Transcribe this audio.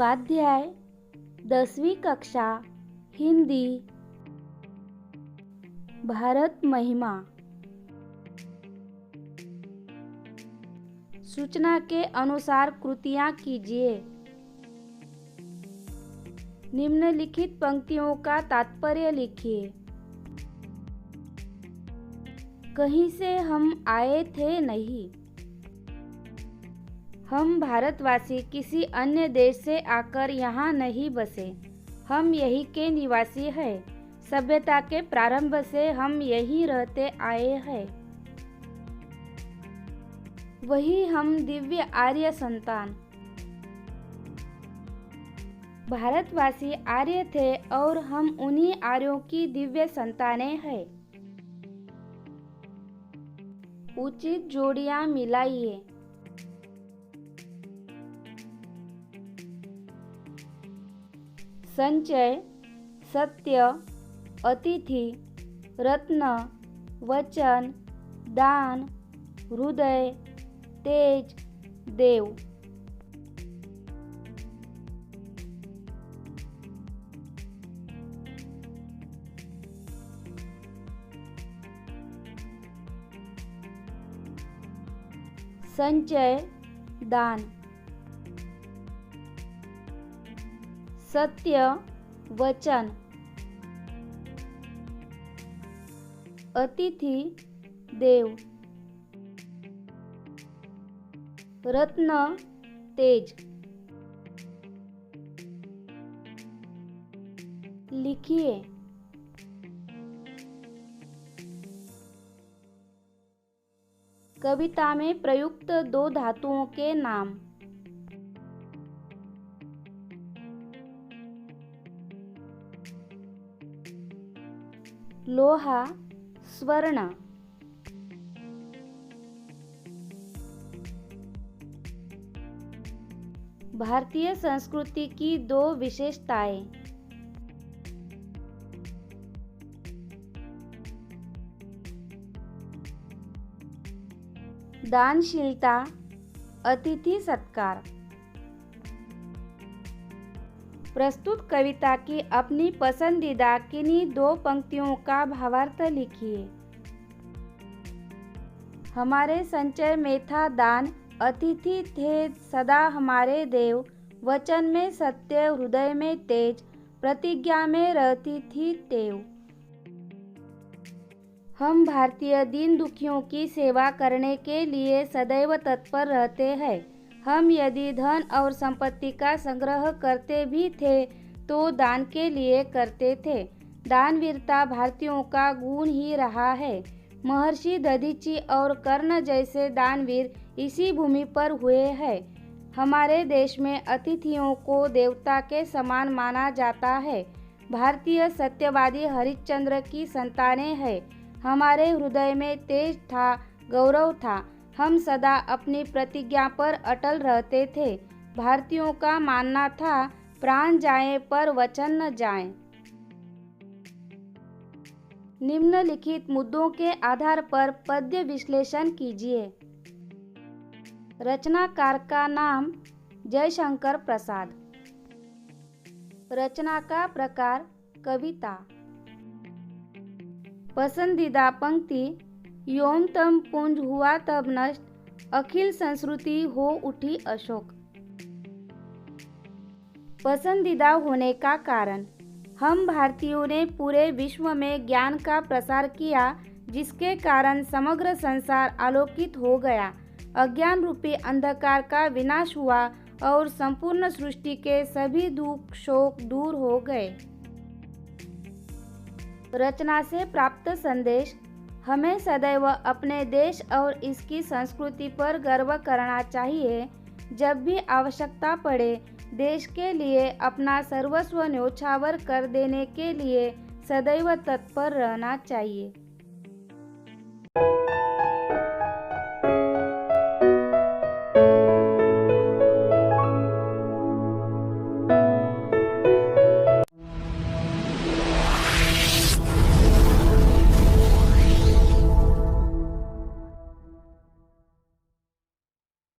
स्वाध्याय 10वीं कक्षा हिंदी। भारत महिमा। सूचना के अनुसार कृतियां कीजिए। निम्नलिखित पंक्तियों का तात्पर्य लिखिए। कहीं से हम आए थे नहीं। हम भारतवासी किसी अन्य देश से आकर यहाँ नहीं बसे। हम यहीं के निवासी हैं। सभ्यता के प्रारंभ से हम यहीं रहते आए हैं। वही हम दिव्य आर्य संतान। भारतवासी आर्य थे और हम उन्हीं आर्यों की दिव्य संतानें हैं। उचित जोड़ियां मिलाइए। संचय, सत्य, अतिथि, रत्न, वचन, दान, हृदय, तेज, देव। संचय, दान। सत्य, वचन। अतिथि, देव। रत्न, तेज। लिखिए। कविता में प्रयुक्त दो धातुओं के नाम। लोहा, स्वर्ण। भारतीय संस्कृति की दो विशेषताएं। दानशीलता, अतिथि सत्कार। प्रस्तुत कविता की अपनी पसंदीदा किन्हीं दो पंक्तियों का भावार्थ लिखिए। हमारे संचय में था दान, अतिथि थे सदा हमारे देव, वचन में सत्य, हृदय में तेज, प्रतिज्ञा में रहती थी टेव। हम भारतीय दीन दुखियों की सेवा करने के लिए सदैव तत्पर रहते हैं। हम यदि धन और संपत्ति का संग्रह करते भी थे तो दान के लिए करते थे। दानवीरता भारतीयों का गुण ही रहा है। महर्षि दधीची और कर्ण जैसे दानवीर इसी भूमि पर हुए हैं। हमारे देश में अतिथियों को देवता के समान माना जाता है। भारतीय सत्यवादी हरिश्चंद्र की संतानें हैं। हमारे हृदय में तेज था, गौरव था। हम सदा अपनी प्रतिज्ञा पर अटल रहते थे। भारतीयों का मानना था प्राण जाए पर वचन न जाए। निम्नलिखित मुद्दों के आधार पर पद्य विश्लेषण कीजिए। रचनाकार का नाम जयशंकर प्रसाद। रचना का प्रकार कविता। पसंदीदा पंक्ति, योम तम पुंज हुआ तब नष्ट, अखिल संस्कृति हो उठी अशोक। पसंदीदा होने का कारण, हम भारतीयों ने पूरे विश्व में ज्ञान का प्रसार किया, जिसके कारण समग्र संसार आलोकित हो गया। अज्ञान रूपी अंधकार का विनाश हुआ और संपूर्ण सृष्टि के सभी दुख शोक दूर हो गए। रचना से प्राप्त संदेश, हमें सदैव अपने देश और इसकी संस्कृति पर गर्व करना चाहिए। जब भी आवश्यकता पड़े, देश के लिए अपना सर्वस्व न्योछावर कर देने के लिए सदैव तत्पर रहना चाहिए।